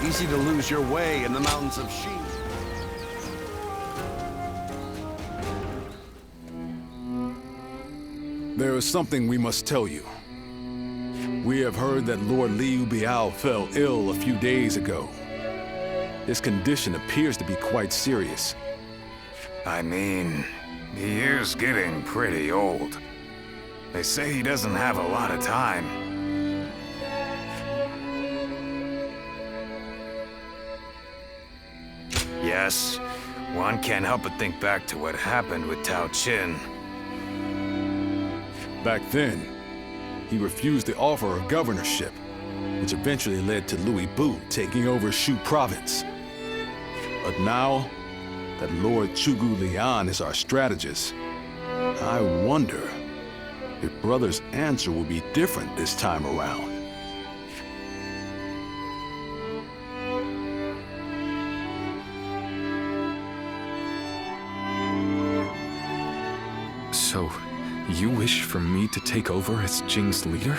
Easy to lose your way in the mountains of Xi. There is something we must tell you. We have heard that Lord Liu Biao fell ill a few days ago. His condition appears to be quite serious. I mean, he is getting pretty old. They say he doesn't have a lot of time. Yes, one can't help but think back to what happened with Tao Qin. Back then, he refused the offer of governorship, which eventually led to Louis Bu taking over Shu province. But now that Lord Chugu Lian is our strategist, I wonder if Brother's answer will be different this time around. So, you wish for me to take over as Jing's leader?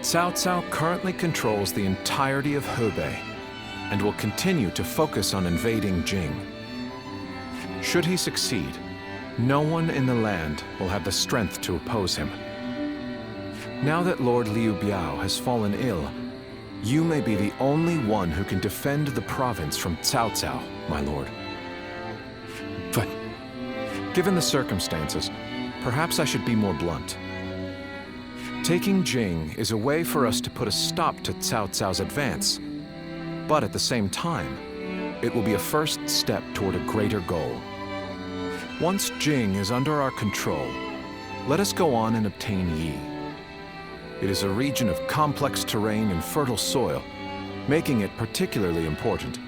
Cao Cao currently controls the entirety of Hebei and will continue to focus on invading Jing. Should he succeed, no one in the land will have the strength to oppose him. Now that Lord Liu Biao has fallen ill, you may be the only one who can defend the province from Cao Cao, my lord. But given the circumstances, perhaps I should be more blunt. Taking Jing is a way for us to put a stop to Cao Cao's advance, but at the same time, it will be a first step toward a greater goal. Once Jing is under our control, let us go on and obtain Yi. It is a region of complex terrain and fertile soil, making it particularly important.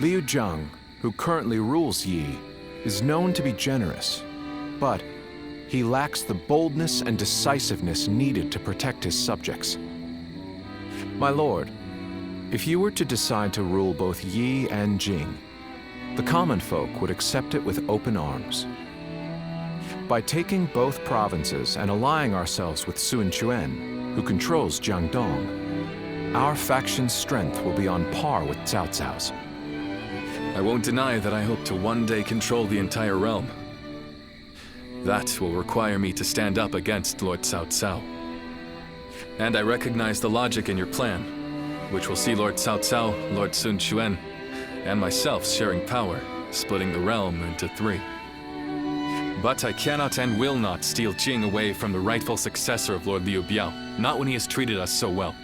Liu Zhang, who currently rules Yi, is known to be generous, but he lacks the boldness and decisiveness needed to protect his subjects. My lord, if you were to decide to rule both Yi and Jing, the common folk would accept it with open arms. By taking both provinces and allying ourselves with Sun Quan, who controls Jiangdong, our faction's strength will be on par with Cao Cao's. I won't deny that I hope to one day control the entire realm. That will require me to stand up against Lord Cao Cao. And I recognize the logic in your plan, which will see Lord Cao Cao, Lord Sun Quan, and myself sharing power, splitting the realm into 3. But I cannot and will not steal Jing away from the rightful successor of Lord Liu Biao, not when he has treated us so well.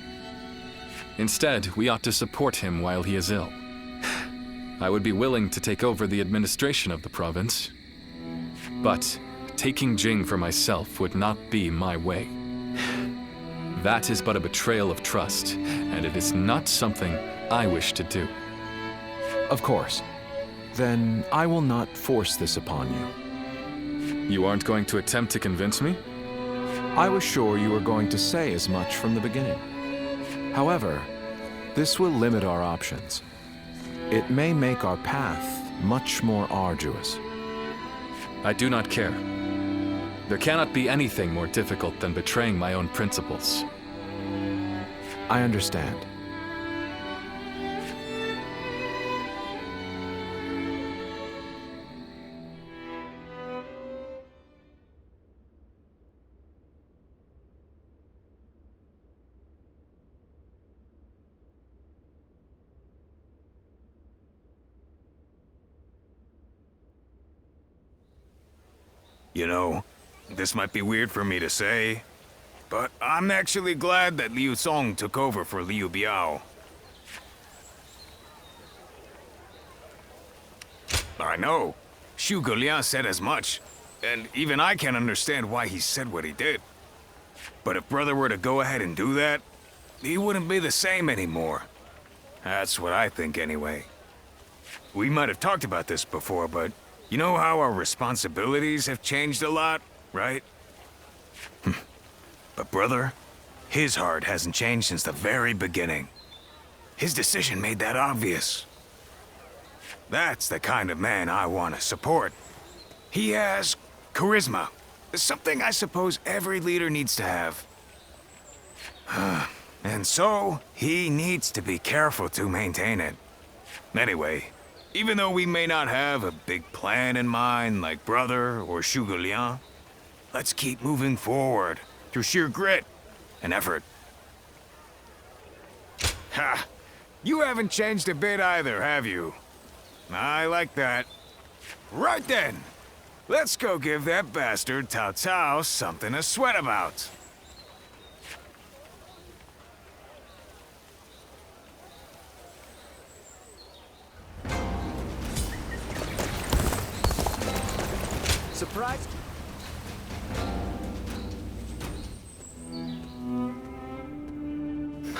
Instead, we ought to support him while he is ill. I would be willing to take over the administration of the province, but taking Jing for myself would not be my way. That is but a betrayal of trust, and it is not something I wish to do. Of course. Then I will not force this upon you. You aren't going to attempt to convince me? I was sure you were going to say as much from the beginning. However, this will limit our options. It may make our path much more arduous. I do not care. There cannot be anything more difficult than betraying my own principles. I understand. You know, this might be weird for me to say, but I'm actually glad that Liu Song took over for Liu Biao. I know. Xu Lian said as much, and even I can't understand why he said what he did. But if Brother were to go ahead and do that, he wouldn't be the same anymore. That's what I think anyway. We might have talked about this before, but you know how our responsibilities have changed a lot, right? But Brother, his heart hasn't changed since the very beginning. His decision made that obvious. That's the kind of man I want to support. He has charisma, something I suppose every leader needs to have. And so, he needs to be careful to maintain it. Anyway, even though we may not have a big plan in mind like Brother or Zhuge Liang, let's keep moving forward through sheer grit and effort. Ha! You haven't changed a bit either, have you? I like that. Right then, let's go give that bastard Cao Cao something to sweat about. Surprised?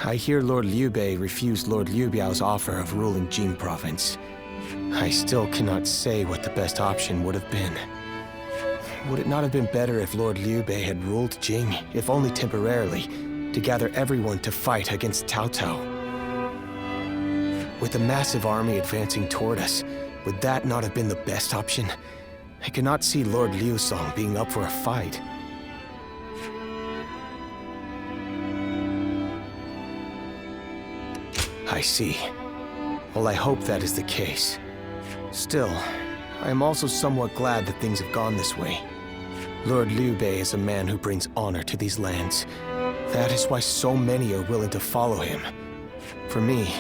I hear Lord Liu Bei refused Lord Liu Biao's offer of ruling Jing province. I still cannot say what the best option would have been. Would it not have been better if Lord Liu Bei had ruled Jing, if only temporarily, to gather everyone to fight against Cao Cao? With a massive army advancing toward us, would that not have been the best option? I cannot see Lord Liu Song being up for a fight. I see. Well, I hope that is the case. Still, I am also somewhat glad that things have gone this way. Lord Liu Bei is a man who brings honor to these lands. That is why so many are willing to follow him. For me,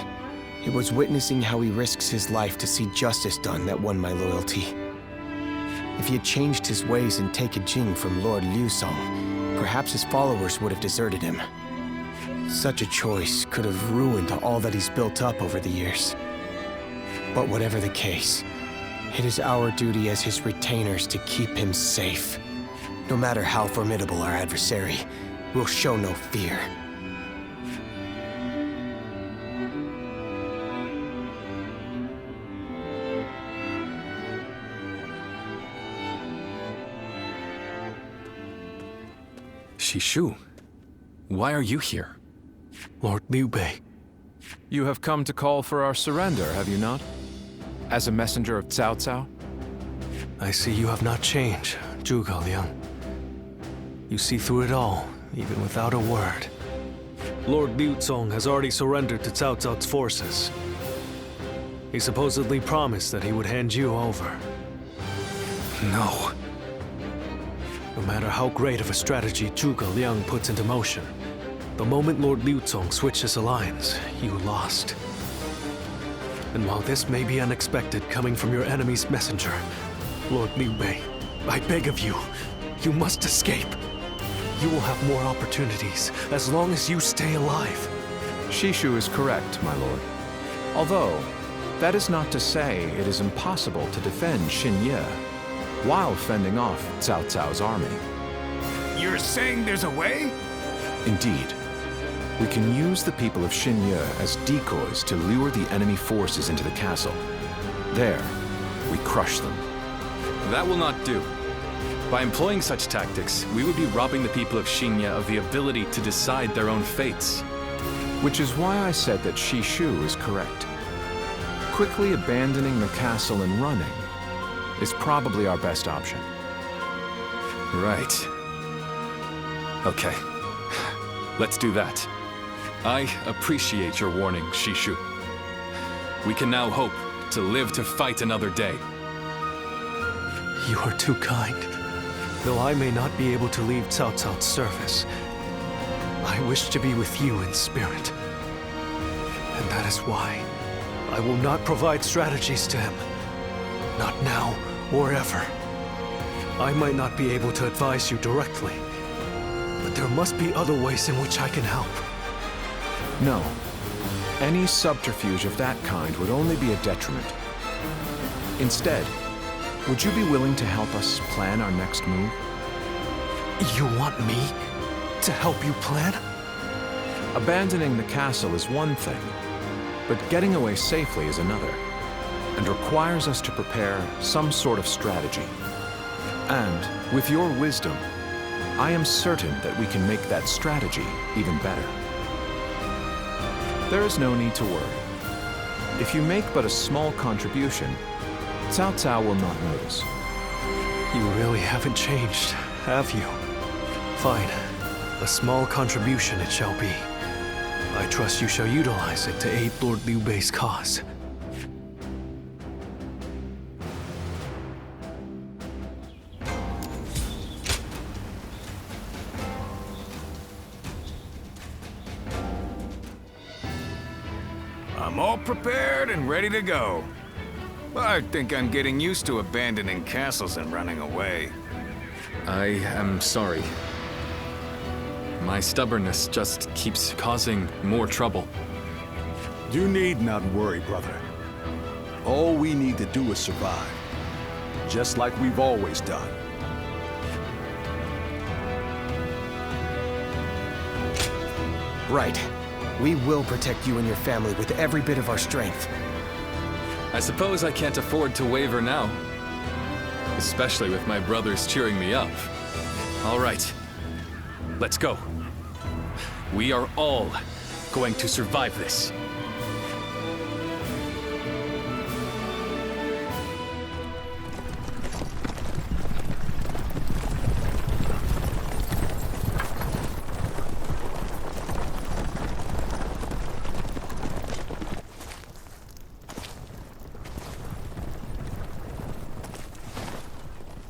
it was witnessing how he risks his life to see justice done that won my loyalty. If he had changed his ways and taken Jing from Lord Liu Song, perhaps his followers would have deserted him. Such a choice could have ruined all that he's built up over the years. But whatever the case, it is our duty as his retainers to keep him safe. No matter how formidable our adversary, we'll show no fear. Shishu, why are you here? Lord Liu Bei. You have come to call for our surrender, have you not? As a messenger of Cao Cao? I see you have not changed, Zhuge Liang. You see through it all, even without a word. Lord Liu Zong has already surrendered to Cao Cao's forces. He supposedly promised that he would hand you over. No. No matter how great of a strategy Zhuge Liang puts into motion, the moment Lord Liu Zong switched his alliance, you lost. And while this may be unexpected coming from your enemy's messenger, Lord Liu Bei, I beg of you, you must escape. You will have more opportunities as long as you stay alive. Shishu is correct, my lord. Although, that is not to say it is impossible to defend Xinye while fending off Cao Cao's army. You're saying there's a way? Indeed. We can use the people of Xinye as decoys to lure the enemy forces into the castle. There, we crush them. That will not do. By employing such tactics, we would be robbing the people of Xinye of the ability to decide their own fates. Which is why I said that Shishu is correct. Quickly abandoning the castle and running is probably our best option. Right. Okay. Let's do that. I appreciate your warning, Shishu. We can now hope to live to fight another day. You are too kind. Though I may not be able to leave Cao Cao's service, I wish to be with you in spirit. And that is why I will not provide strategies to him. Not now or ever. I might not be able to advise you directly, but there must be other ways in which I can help. No. Any subterfuge of that kind would only be a detriment. Instead, would you be willing to help us plan our next move? You want me to help you plan? Abandoning the castle is one thing, but getting away safely is another, and requires us to prepare some sort of strategy. And, with your wisdom, I am certain that we can make that strategy even better. There is no need to worry. If you make but a small contribution, Cao Cao will not notice. You really haven't changed, have you? Fine. A small contribution it shall be. I trust you shall utilize it to aid Lord Liu Bei's cause. I'm all prepared and ready to go. I think I'm getting used to abandoning castles and running away. I am sorry. My stubbornness just keeps causing more trouble. You need not worry, brother. All we need to do is survive, just like we've always done. Right. We will protect you and your family with every bit of our strength. I suppose I can't afford to waver now. Especially with my brothers cheering me up. All right. Let's go. We are all going to survive this.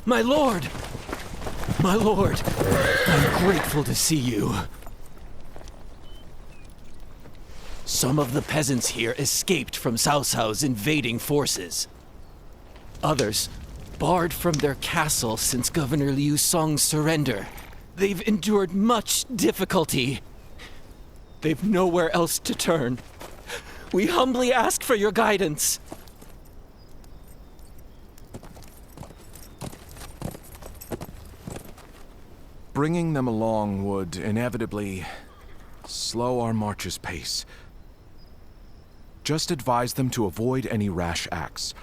My lord! My lord! I'm grateful to see you. Some of the peasants here escaped from Cao Cao's invading forces. Others barred from their castle since Governor Liu Song's surrender. They've endured much difficulty. They've nowhere else to turn. We humbly ask for your guidance. Bringing them along would inevitably slow our march's pace. Just advise them to avoid any rash acts.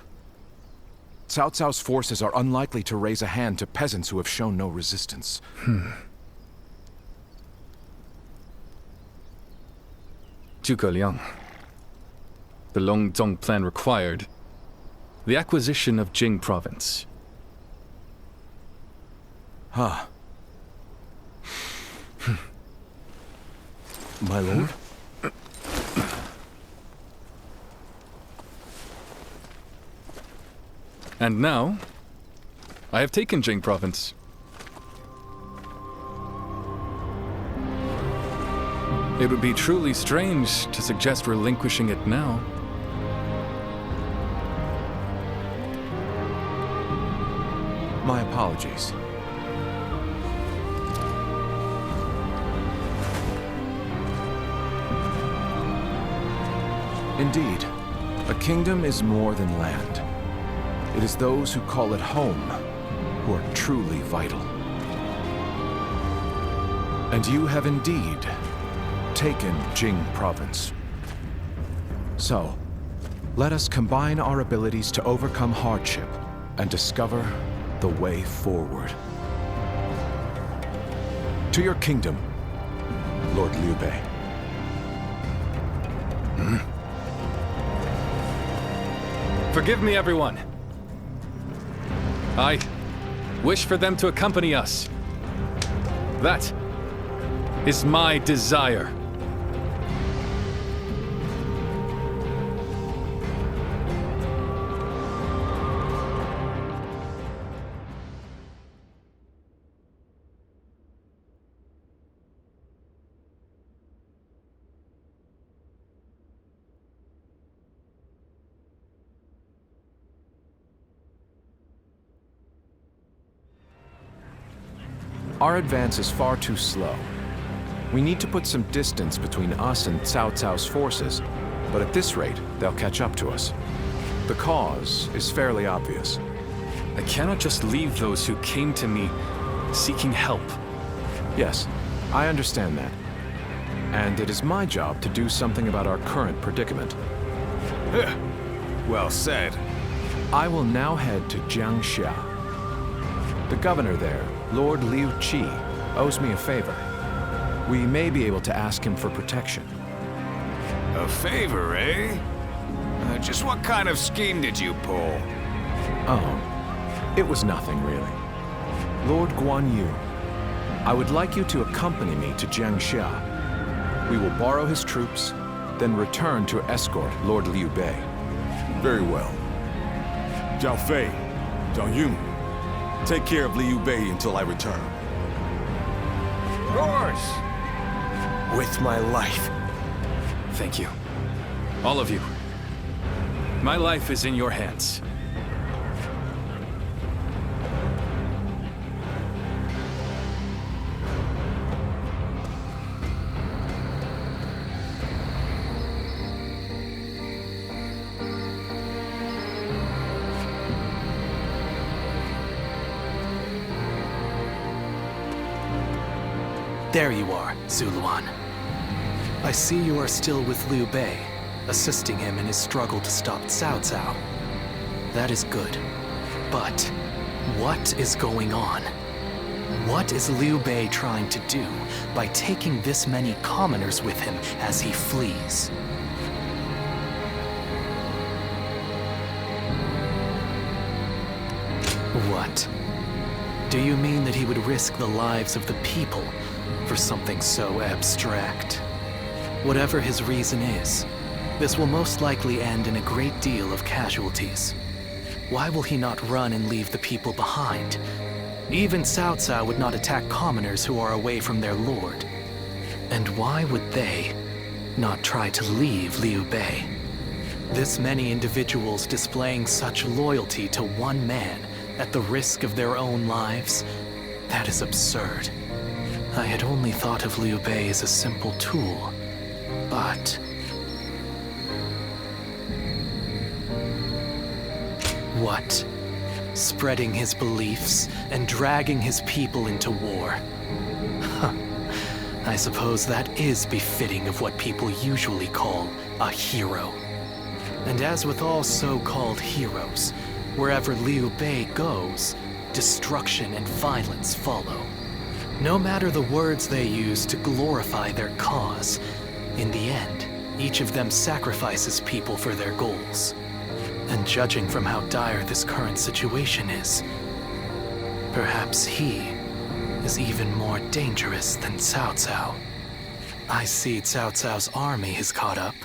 Cao Cao's forces are unlikely to raise a hand to peasants who have shown no resistance. Zhuge Liang. The Longzong plan required the acquisition of Jing province. Huh. My lord? And now, I have taken Jing province. It would be truly strange to suggest relinquishing it now. My apologies. Indeed, a kingdom is more than land. It is those who call it home who are truly vital. And you have indeed taken Jing province. So, let us combine our abilities to overcome hardship and discover the way forward. To your kingdom, Lord Liu Bei. Forgive me, everyone. I wish for them to accompany us. That is my desire. Our advance is far too slow. We need to put some distance between us and Cao Cao's forces, but at this rate, they'll catch up to us. The cause is fairly obvious. I cannot just leave those who came to me seeking help. Yes, I understand that. And it is my job to do something about our current predicament. Well said. I will now head to Jiangxia. The governor there, Lord Liu Qi, owes me a favor. We may be able to ask him for protection. A favor, eh? Just what kind of scheme did you pull? Oh, it was nothing really. Lord Guan Yu, I would like you to accompany me to Jiangxia. We will borrow his troops, then return to escort Lord Liu Bei. Very well. Zhao Fei, Zhao Yun, take care of Liu Bei until I return. Yours! With my life. Thank you. All of you. My life is in your hands. There you are, Zuluan. I see you are still with Liu Bei, assisting him in his struggle to stop Cao Cao. That is good. But what is going on? What is Liu Bei trying to do by taking this many commoners with him as he flees? What? Do you mean that he would risk the lives of the people for something so abstract? Whatever his reason is, this will most likely end in a great deal of casualties. Why will he not run and leave the people behind? Even Cao Cao would not attack commoners who are away from their lord. And why would they not try to leave Liu Bei? This many individuals displaying such loyalty to one man at the risk of their own lives, that is absurd. I had only thought of Liu Bei as a simple tool, but... What? Spreading his beliefs and dragging his people into war. Huh. I suppose that is befitting of what people usually call a hero. And as with all so-called heroes, wherever Liu Bei goes, destruction and violence follow. No matter the words they use to glorify their cause, in the end, each of them sacrifices people for their goals. And judging from how dire this current situation is, perhaps he is even more dangerous than Cao Cao. I see Cao Cao's army has caught up.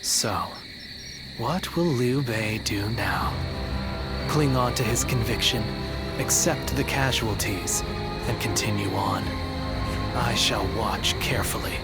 So, what will Liu Bei do now? Cling on to his conviction, accept the casualties, and continue on. I shall watch carefully.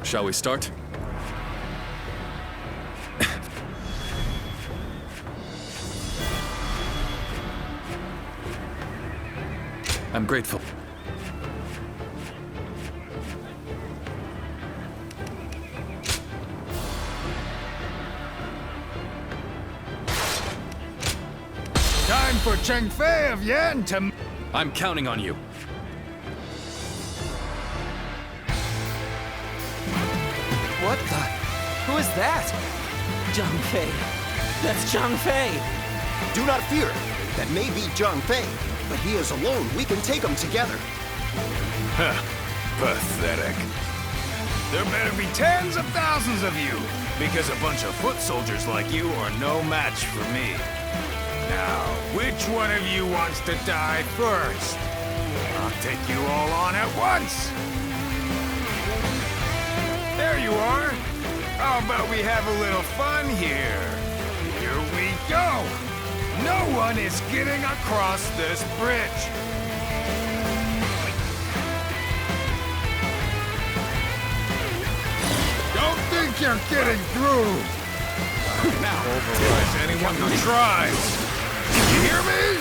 Shall we start? I'm grateful. Time for Cheng Fei of Yan to... I'm counting on you. What the? Who is that? Zhang Fei. That's Zhang Fei. Do not fear. That may be Zhang Fei, but he is alone. We can take him together. Huh. Pathetic. There better be tens of thousands of you, because a bunch of foot soldiers like you are no match for me. Now, which one of you wants to die first? I'll take you all on at once. There you are. How about we have a little fun here? Here we go. No one is getting across this bridge. Don't think you're getting through. Now, is anyone who tries. You hear me?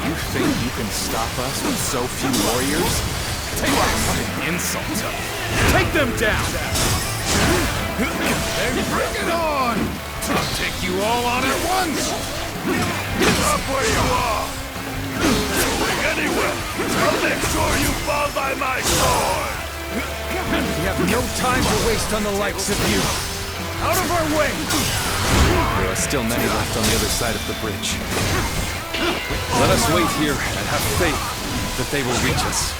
You think you can stop us with so few warriors? Take what an insult. Take them down! Then bring it on! I'll take you all on at once! Stop where you are! Going anywhere! I'll make sure you fall by my sword! We have no time to waste on the likes of you. Out of our way! There are still many left on the other side of the bridge. Let us wait here and have faith that they will reach us.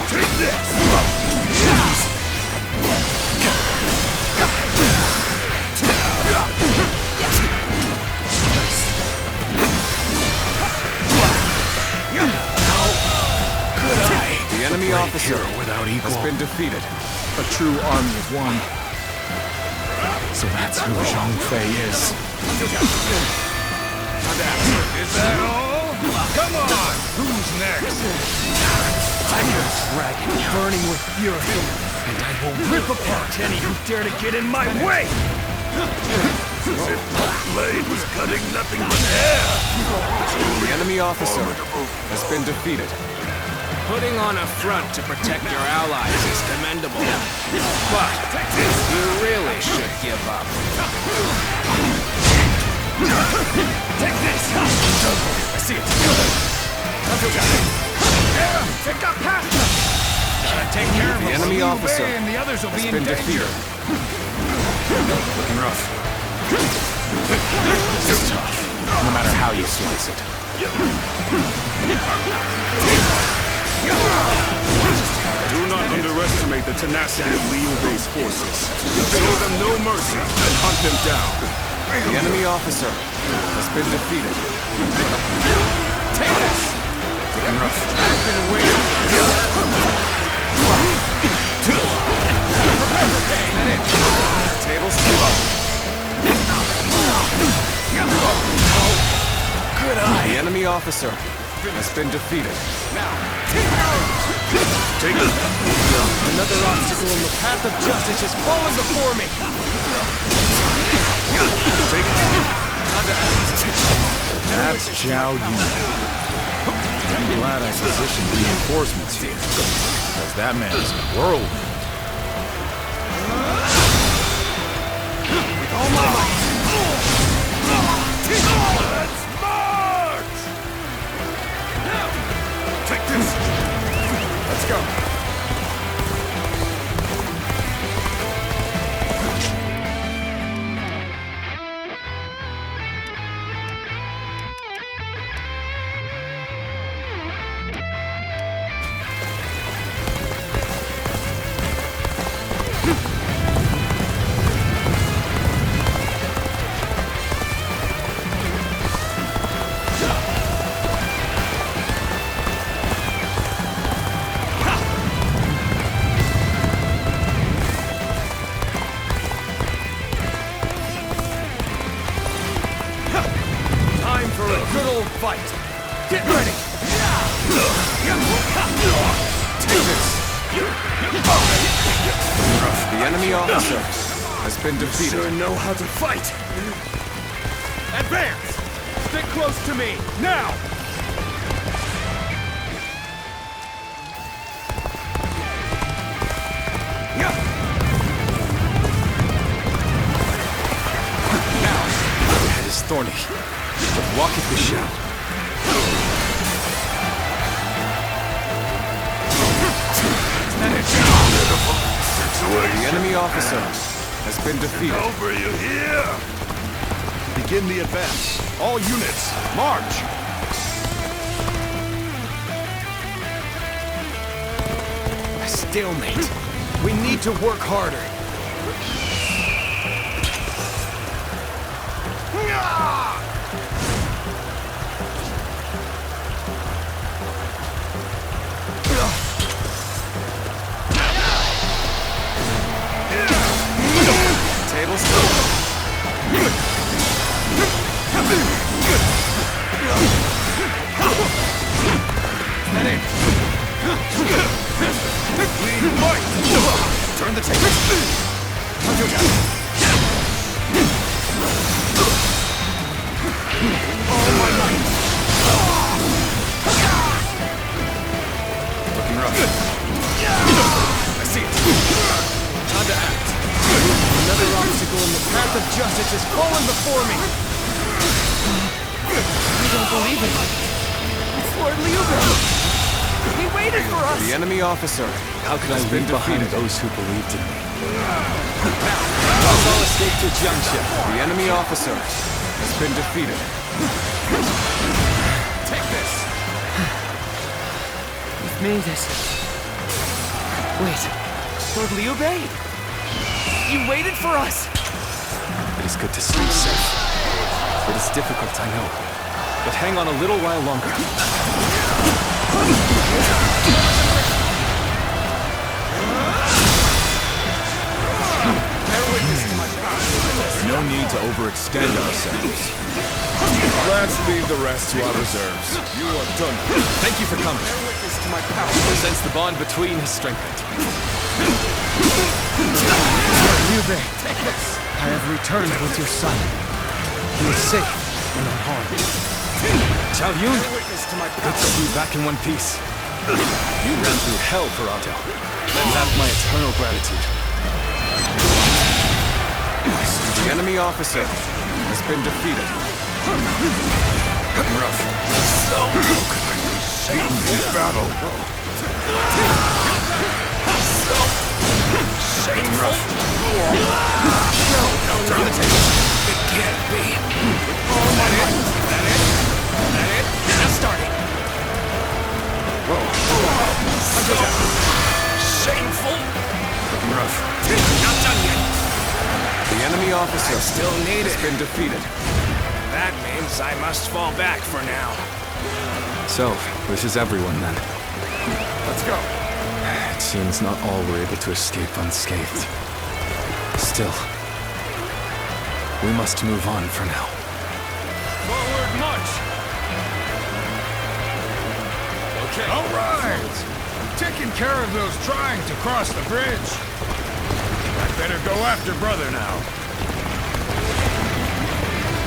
Take this! The enemy officer has been defeated. A true army of one. So that's who Zhang Fei is. Is that all? Come on! Who's next? I'm your dragon, burning with fury, and I will rip apart any who dare to get in my way! The blade was cutting nothing but air! The enemy officer has been defeated. Putting on a front to protect your allies is commendable. But you really should give up. Take this! I see it! Take up past him! Gotta take care of The him. enemy Liu Bei officer and the others will has be in been danger. defeated. Looking rough. This is tough, no matter how you slice it. Do not underestimate the tenacity of Liu Bei's forces. Show them no mercy and hunt them down. The enemy officer has been defeated. Take this! Looking rough. I've been waiting. Tables low. Good eye. The enemy officer has been defeated. Take it. Another obstacle in the path of justice has fallen before me! Take it. That's Zhao Yun. I'm glad I positioned reinforcements here, because that man is a whirlwind. All my might. Let's march! Take this! Let's go. Fight! Get ready! Take this! The enemy officer has been defeated. Sure know how to fight! Advance! Stick close to me, now! The head is thorny, but walketh the shadow. The enemy officer has been defeated. Over, you hear? Begin the advance. All units, march! A stalemate. We need to work harder. Turn the tables. Hunter down. All my might. Looking rough. I see it. Time to act. Another obstacle in the path of justice has fallen before me. I don't believe it. It's Lord Liu Bei. He waited for us! The enemy officer. How could I leave behind those who believed in me? Let's all escape to Jiangxia. The enemy officer has been defeated. Take this. We've made it. Wait, Lord Liu Bei? You waited for us! It is good to sleep safe. It is difficult, I know. But hang on a little while longer. No need to overextend ourselves. Let's leave the rest to our reserves. You are done. Thank you for coming. I sense the bond between has strengthened. Liu Bei, I have returned with your son. He is safe and unharmed. Chao Yun, good to see you back in one piece. You ran through hell for Otto. And have my eternal gratitude. The enemy officer has been defeated. Rough. Satan in battle. Satan rough. Turn the table. It can't be. That it? Just starting. Shameful. Rough. Not done yet. The enemy officer Still need has it. been defeated. That means I must fall back for now. So, this is everyone then. Let's go. It seems not all were able to escape unscathed. Still, we must move on for now. Forward march! Okay. All right. Taking care of those trying to cross the bridge. I better go after brother now.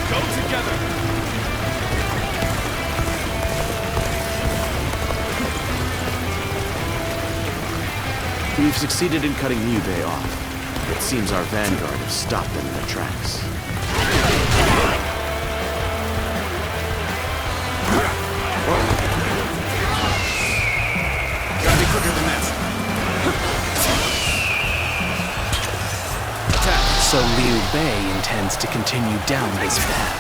Go together. We've succeeded in cutting Liu Bei off. It seems our vanguard has stopped them in their tracks. Gotta be quicker than that. So Liu Bei intends to continue down this path.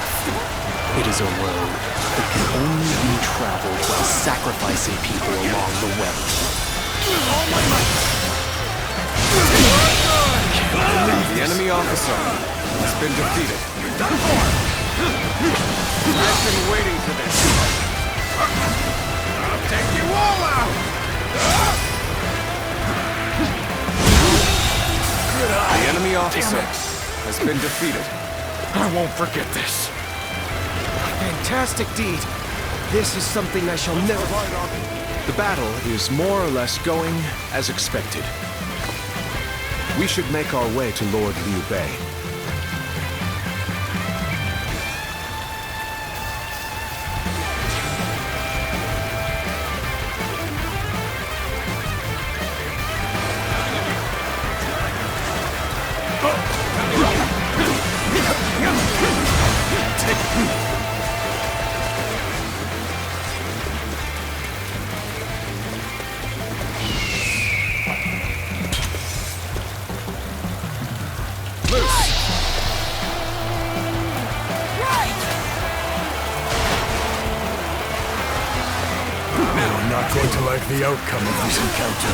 It is a road that can only be traveled while sacrificing people along the way. The enemy officer has been defeated. I've been waiting for this. I'll take you all out. The enemy officer has been defeated. I won't forget this. Fantastic deed. This is something I shall never... The battle is more or less going as expected. We should make our way to Lord Liu Bei. I'm not going to like the outcome of this encounter.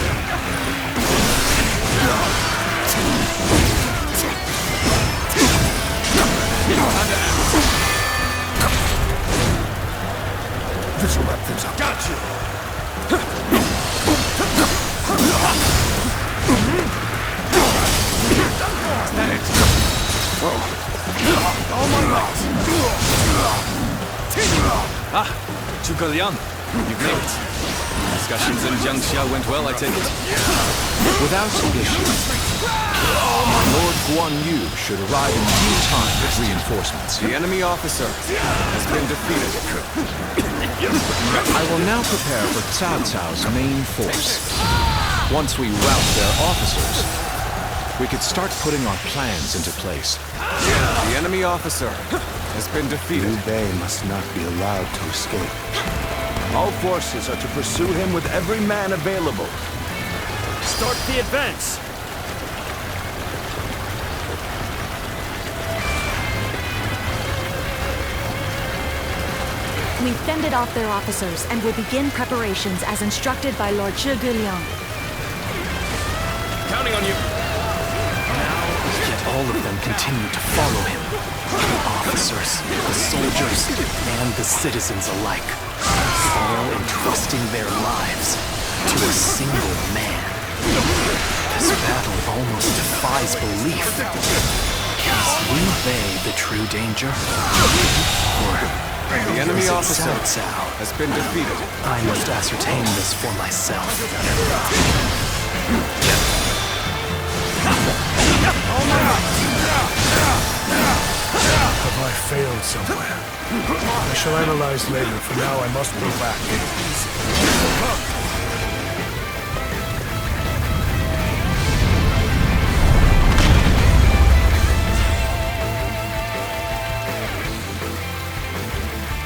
Time to act. Visual methods. Got you! Zhuge Liang, you made it. Discussions in Jiangxia went well, I take it. Without issue, Lord Guan Yu should arrive in due time with reinforcements. The enemy officer has been defeated. I will now prepare for Cao Cao's main force. Once we rout their officers, we could start putting our plans into place. The enemy officer has been defeated. Liu Bei must not be allowed to escape. All forces are to pursue him with every man available. Start the advance! We fended off their officers and will begin preparations as instructed by Lord Zhuge Liang. Counting on you. Yet all of them continue to follow him. The officers, the soldiers, and the citizens alike. All entrusting their lives to a single man. This battle almost defies belief. Is Liu Bei the true danger? Or The enemy is it officer Cao Cao? has been defeated. I must ascertain this for myself. Have I failed somewhere? I shall analyze later. For now, I must go back.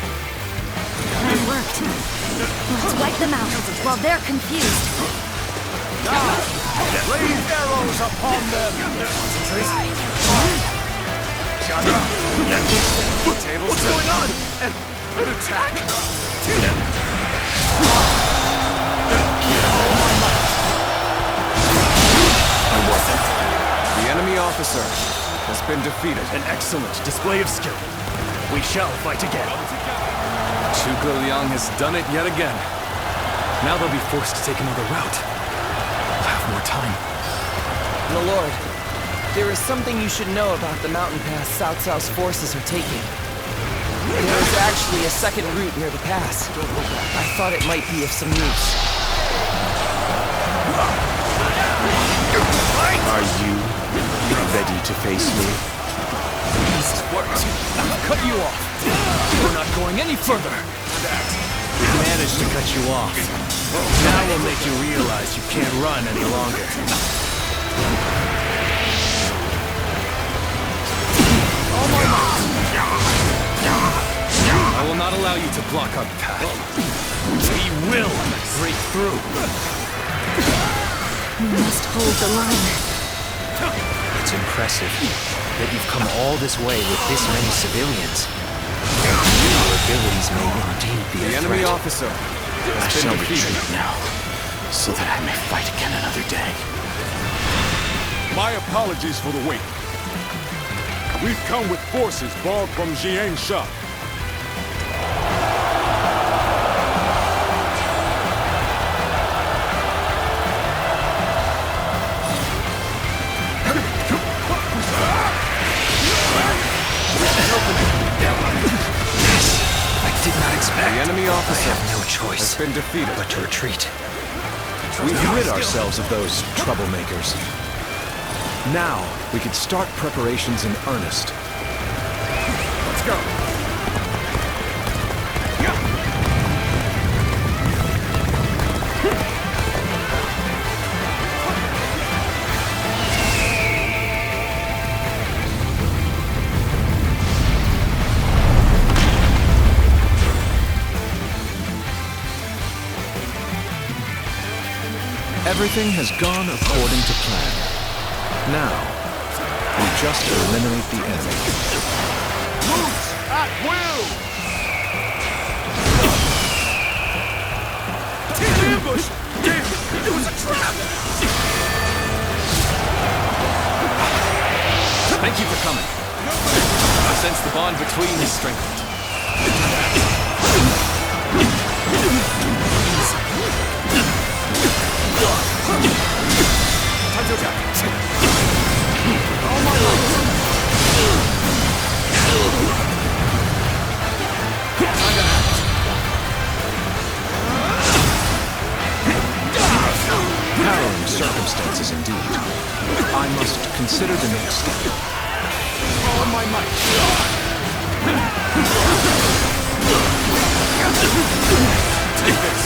Plan worked. Let's wipe them out while they're confused. Raise arrows upon them! What's going on? An attack? The enemy officer has been defeated. An excellent display of skill. We shall fight again. Zhuge Liang has done it yet again. Now they'll be forced to take another route. We'll have more time. My lord, there is something you should know about the mountain pass Cao Cao's forces are taking. There is actually a second route near the pass. I thought it might be of some use. Are you ready to face me? This has worked. I'll cut you off. We're not going any further. We managed to cut you off. Now we'll make you realize you can't run any longer. I will not allow you to block our path. We will break through. We must hold the line. It's impressive that you've come all this way with this many civilians. Your abilities may indeed be a The enemy threat. officer I has been shall defeated. retreat now, so that I may fight again another day. My apologies for the wait. We've come with forces borrowed from Jiangsha. I did not expect. The enemy officer I have no choice has been defeated. but to retreat. We've rid ourselves of those troublemakers. Now, we could start preparations in earnest. Let's go. Everything has gone according to plan. Now, we just eliminate the enemy. At will! Ambush! It was a trap! Thank you for coming. I sense the bond between is strengthened. consider the next step. All my might. Take this.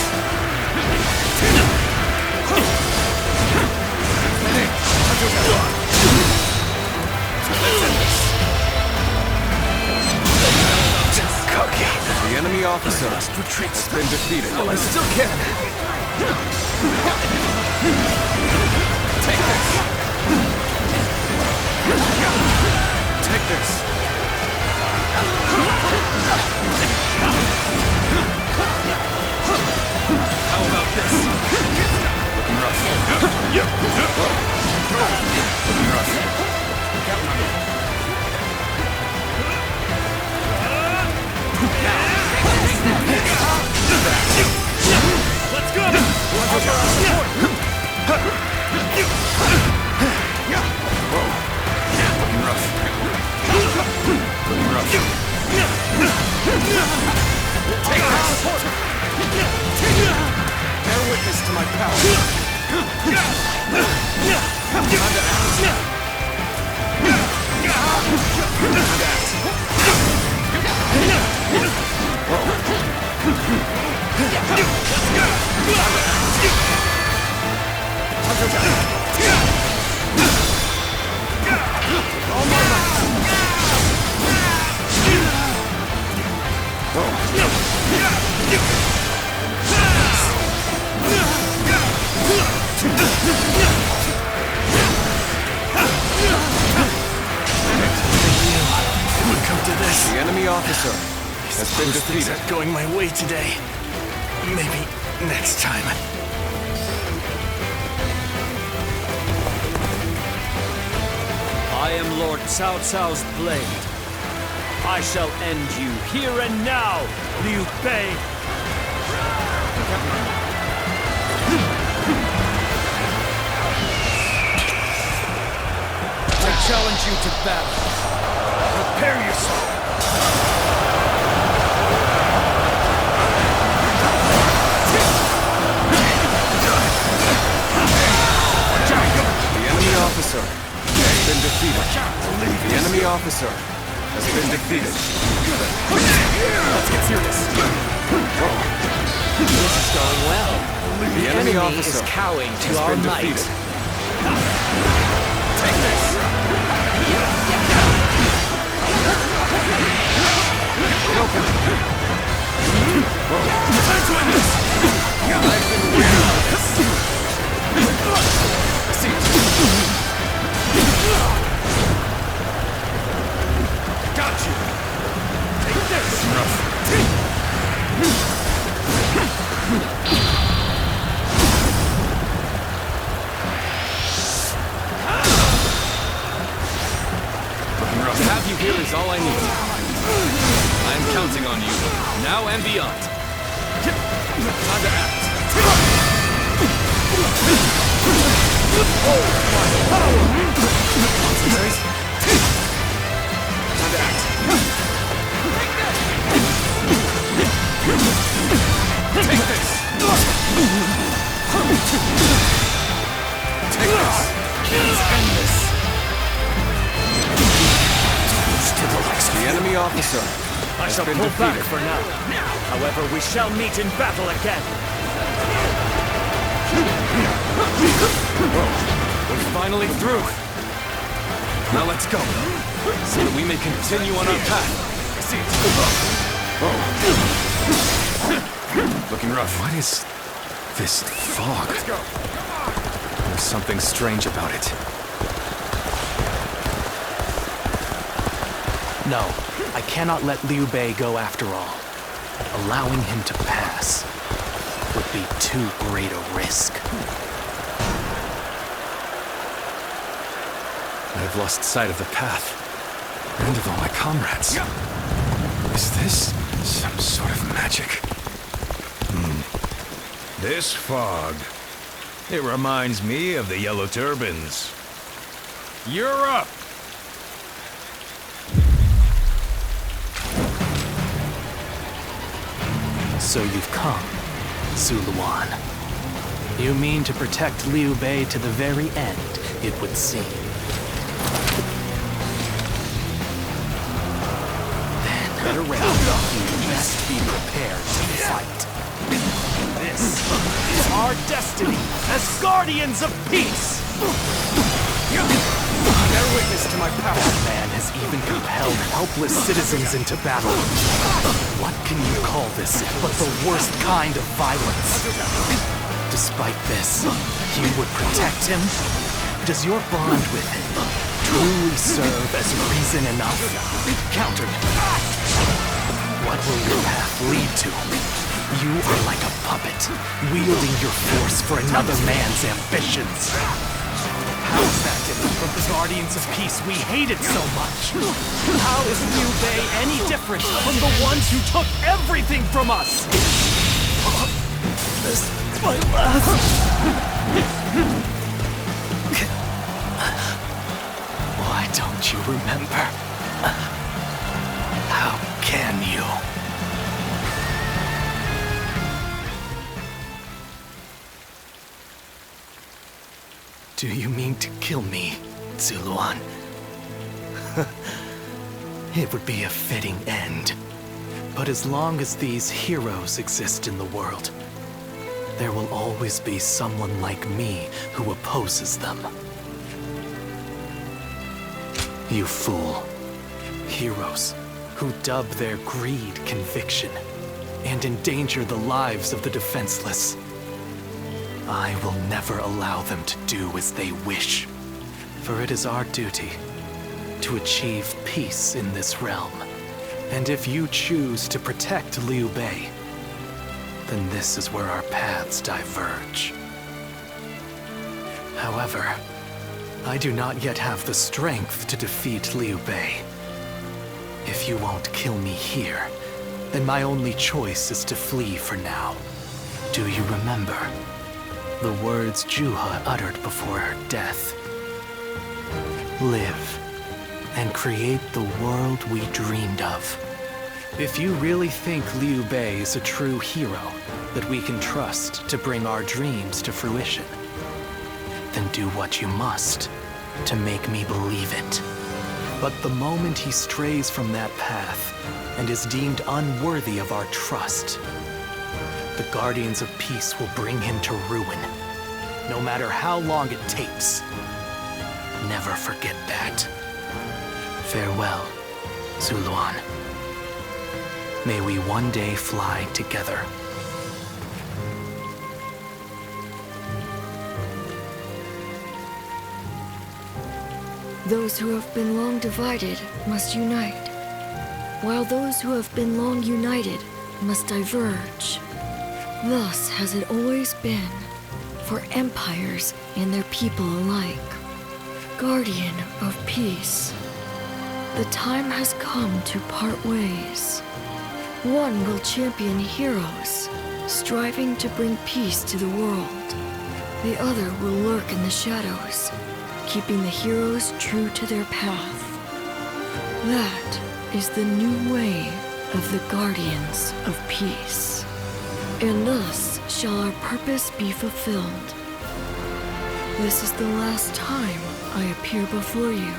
The enemy officer has been defeated. Oh, I still can. Take this. Take this. How about this? Looking rough. Looking rough. Count on me. Let's go! Looking rough. Looking rough. Take this! Bear witness to my power. The enemy officer has been Things defeated. aren't going my way today. Maybe next time. I am Lord Cao Cao's blade. I shall end you here and now, Liu Bei. I challenge you to battle. Prepare yourself. The enemy officer has been defeated. The enemy officer has been defeated. Let's get serious. This is going well. The enemy is officer cowing to has our been might. defeated. Take this. Open. Time to end this. I've been waiting for this. See. Got you. Take this. Rough. To have you here is all I need. I'm counting on you, now and beyond. Time to act. Concentrate. Time to act. Take this. Take this. Let's end this. The enemy officer I has shall been pull back defeated. for now. However, we shall meet in battle again. We're finally through. Now let's go, so that we may continue on our path. Looking rough. What is this fog? There's something strange about it. No, I cannot let Liu Bei go after all. Allowing him to pass would be too great a risk. I've lost sight of the path, and of all my comrades. Is this some sort of magic? This fog. It reminds me of the Yellow Turbans. You're up! So you've come, Zuluan. You mean to protect Liu Bei to the very end, it would seem. you're ready, you best be prepared to fight. This is our destiny as Guardians of Peace! Bear witness to my power. Man has even compelled helpless citizens into battle. What can you call this but the worst kind of violence? Despite this, you would protect him? Does your bond with him truly serve as reason enough? Counter me. What will your path lead to? You are like a puppet, wielding your force for another man's ambitions. How is that different from the Guardians of Peace we hated so much? How is Liu Bei any different from the ones who took everything from us? This is my last. Why don't you remember? How can you? Do you mean to kill me, Zuluan? It would be a fitting end. But as long as these heroes exist in the world, there will always be someone like me who opposes them. You fool. Heroes who dub their greed conviction and endanger the lives of the defenseless. I will never allow them to do as they wish, for it is our duty to achieve peace in this realm. And if you choose to protect Liu Bei, then this is where our paths diverge. However, I do not yet have the strength to defeat Liu Bei. If you won't kill me here, then my only choice is to flee for now. Do you remember the words Juha uttered before her death? Live and create the world we dreamed of. If you really think Liu Bei is a true hero that we can trust to bring our dreams to fruition, then do what you must to make me believe it. But the moment he strays from that path and is deemed unworthy of our trust, the Guardians of Peace will bring him to ruin, no matter how long it takes. Never forget that. Farewell, Zuluan. May we one day fly together. Those who have been long divided must unite, while those who have been long united must diverge. Thus has it always been, for empires and their people alike. Guardian of Peace, the time has come to part ways. One will champion heroes, striving to bring peace to the world. The other will lurk in the shadows, keeping the heroes true to their path. That is the new way of the Guardians of Peace. And thus shall our purpose be fulfilled. This is the last time I appear before you.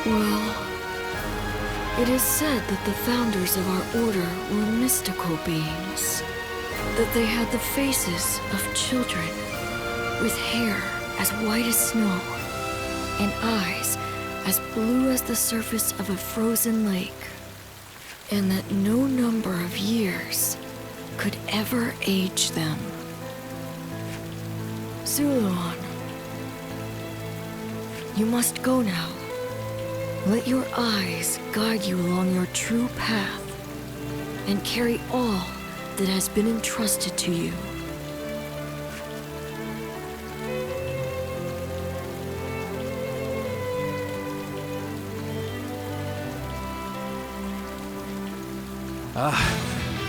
Well, it is said that the founders of our order were mystical beings. That they had the faces of children, with hair as white as snow, and eyes as blue as the surface of a frozen lake, and that no number of years could ever age them. Zuluan, you must go now. Let your eyes guide you along your true path, and carry all that has been entrusted to you.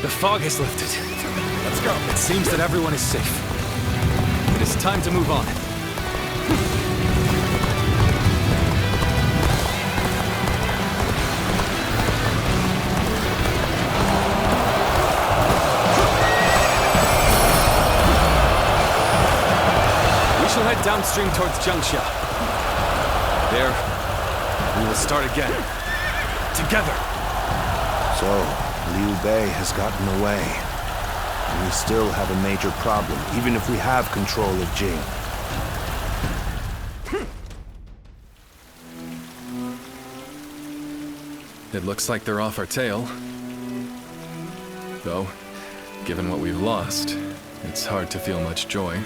The fog has lifted. Let's go. It seems that everyone is safe. It is time to move on. We shall head downstream towards Jiangxia. There, we will start again. Together! So, Liu Bei has gotten away. And we still have a major problem, even if we have control of Jing. It looks like they're off our tail. Though, given what we've lost, it's hard to feel much joy.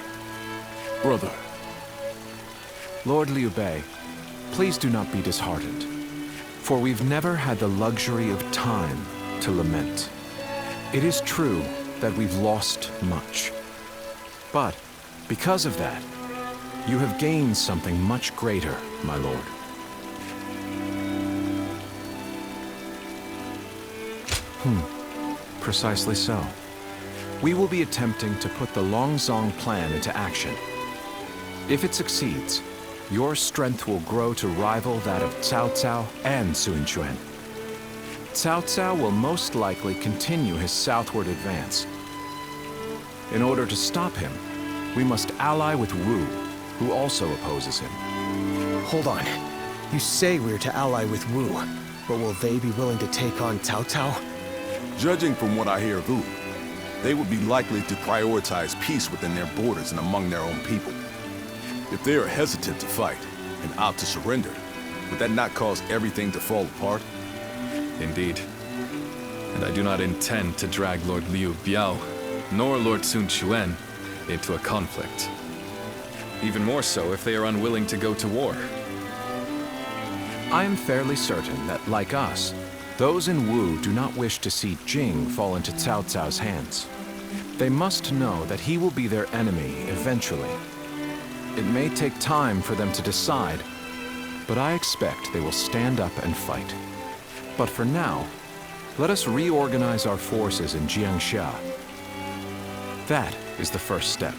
Brother. Lord Liu Bei, please do not be disheartened, for we've never had the luxury of time to lament. It is true that we've lost much, but because of that, you have gained something much greater, my lord. Precisely so. We will be attempting to put the Longzong plan into action. If it succeeds, your strength will grow to rival that of Cao Cao and Sun Quan. Cao Cao will most likely continue his southward advance. In order to stop him, we must ally with Wu, who also opposes him. Hold on. You say we're to ally with Wu, but will they be willing to take on Cao Cao? Judging from what I hear of Wu, they would be likely to prioritize peace within their borders and among their own people. If they are hesitant to fight and opt to surrender, would that not cause everything to fall apart? Indeed. And I do not intend to drag Lord Liu Biao, nor Lord Sun Quan, into a conflict. Even more so if they are unwilling to go to war. I am fairly certain that, like us, those in Wu do not wish to see Jing fall into Cao Cao's hands. They must know that he will be their enemy eventually. It may take time for them to decide, but I expect they will stand up and fight. But for now, let us reorganize our forces in Jiangxia. That is the first step.